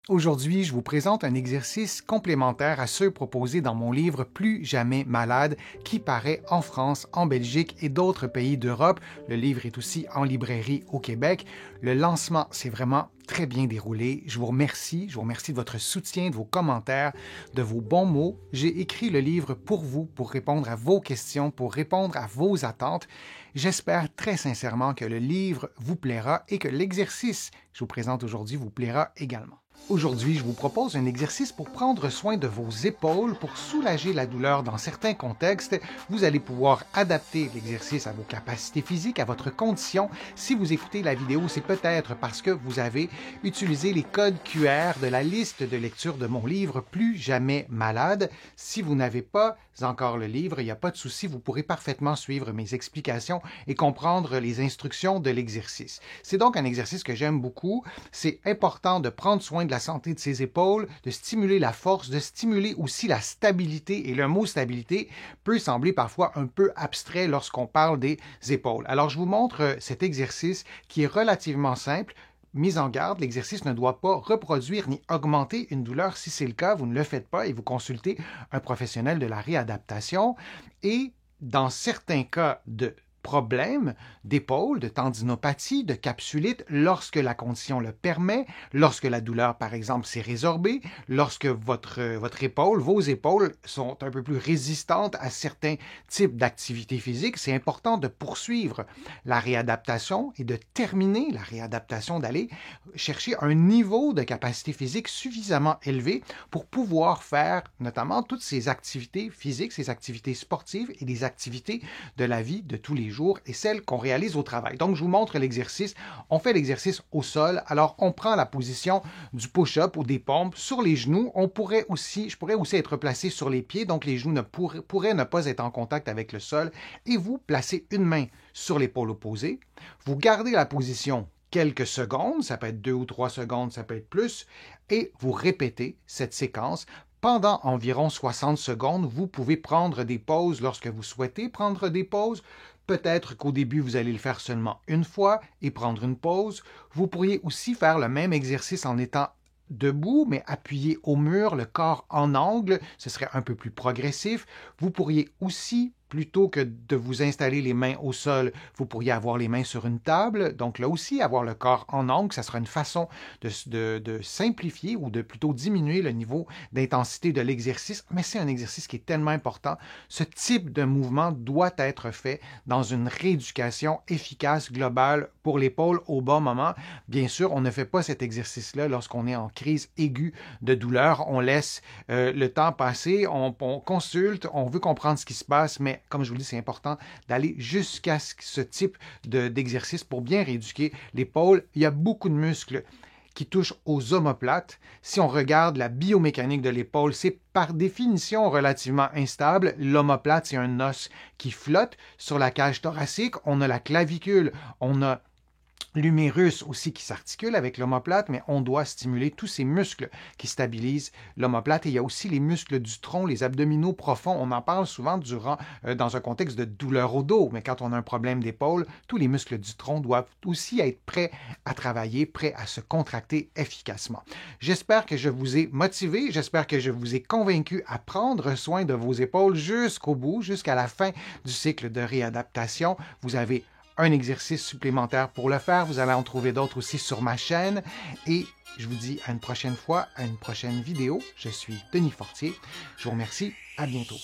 Aujourd'hui, je vous présente un exercice complémentaire à ceux proposés dans mon livre Plus jamais malade, qui paraît en France, en Belgique et d'autres pays d'Europe. Le livre est aussi en librairie au Québec. Le lancement s'est vraiment très bien déroulé. Je vous remercie de votre soutien, de vos commentaires, de vos bons mots. J'ai écrit le livre pour vous, pour répondre à vos questions, pour répondre à vos attentes. J'espère très sincèrement que le livre vous plaira et que l'exercice que je vous présente aujourd'hui vous plaira également. Aujourd'hui, je vous propose un exercice pour prendre soin de vos épaules, pour soulager la douleur dans certains contextes. Vous allez pouvoir adapter l'exercice à vos capacités physiques, à votre condition. Si vous écoutez la vidéo, c'est peut-être parce que vous avez utilisé les codes QR de la liste de lecture de mon livre Plus jamais malade. Si vous n'avez pas encore le livre, il n'y a pas de souci, vous pourrez parfaitement suivre mes explications et comprendre les instructions de l'exercice. C'est donc un exercice que j'aime beaucoup. C'est important de prendre soin de la santé de ses épaules, de stimuler la force, de stimuler aussi la stabilité. Et le mot stabilité peut sembler parfois un peu abstrait lorsqu'on parle des épaules. Alors, je vous montre cet exercice qui est relativement simple. Mise en garde, l'exercice ne doit pas reproduire ni augmenter une douleur. Si c'est le cas, vous ne le faites pas et vous consultez un professionnel de la réadaptation. Et dans certains cas de problèmes d'épaule, de tendinopathie, de capsulite, lorsque la condition le permet, lorsque la douleur, par exemple, s'est résorbée, lorsque votre épaule, vos épaules sont un peu plus résistantes à certains types d'activités physiques, c'est important de poursuivre la réadaptation et de terminer la réadaptation, d'aller chercher un niveau de capacité physique suffisamment élevé pour pouvoir faire notamment toutes ces activités physiques, ces activités sportives et des activités de la vie de tous les jours et celles qu'on réalise au travail. Donc, je vous montre l'exercice. On fait l'exercice au sol. Alors, on prend la position du push-up ou des pompes sur les genoux. Je pourrais aussi être placé sur les pieds, donc les genoux pourraient ne pas être en contact avec le sol. Et vous placez une main sur l'épaule opposée. Vous gardez la position quelques secondes, ça peut être 2 ou 3 secondes, ça peut être plus, et vous répétez cette séquence. Pendant environ 60 secondes, vous pouvez prendre des pauses lorsque vous souhaitez prendre des pauses. Peut-être qu'au début, vous allez le faire seulement une fois et prendre une pause. Vous pourriez aussi faire le même exercice en étant debout, mais appuyé au mur, le corps en angle. Ce serait un peu plus progressif. Vous pourriez aussi, plutôt que de vous installer les mains au sol, vous pourriez avoir les mains sur une table. Donc là aussi, avoir le corps en angle, ça sera une façon de simplifier ou de plutôt diminuer le niveau d'intensité de l'exercice. Mais c'est un exercice qui est tellement important. Ce type de mouvement doit être fait dans une rééducation efficace, globale pour l'épaule au bon moment. Bien sûr, on ne fait pas cet exercice-là lorsqu'on est en crise aiguë de douleur. On laisse le temps passer, on consulte, on veut comprendre ce qui se passe, mais comme je vous le dis, c'est important d'aller jusqu'à ce type d'exercice pour bien rééduquer l'épaule. Il y a beaucoup de muscles qui touchent aux omoplates. Si on regarde la biomécanique de l'épaule, c'est par définition relativement instable. L'omoplate, c'est un os qui flotte sur la cage thoracique. On a la clavicule, on a l'humérus aussi qui s'articule avec l'omoplate, mais on doit stimuler tous ces muscles qui stabilisent l'omoplate. Et il y a aussi les muscles du tronc, les abdominaux profonds. On en parle souvent dans un contexte de douleur au dos, mais quand on a un problème d'épaule, tous les muscles du tronc doivent aussi être prêts à travailler, prêts à se contracter efficacement. J'espère que je vous ai motivé, j'espère que je vous ai convaincu à prendre soin de vos épaules jusqu'au bout, jusqu'à la fin du cycle de réadaptation. Vous avez un exercice supplémentaire pour le faire. Vous allez en trouver d'autres aussi sur ma chaîne. Et je vous dis à une prochaine fois, à une prochaine vidéo. Je suis Denis Fortier. Je vous remercie. À bientôt.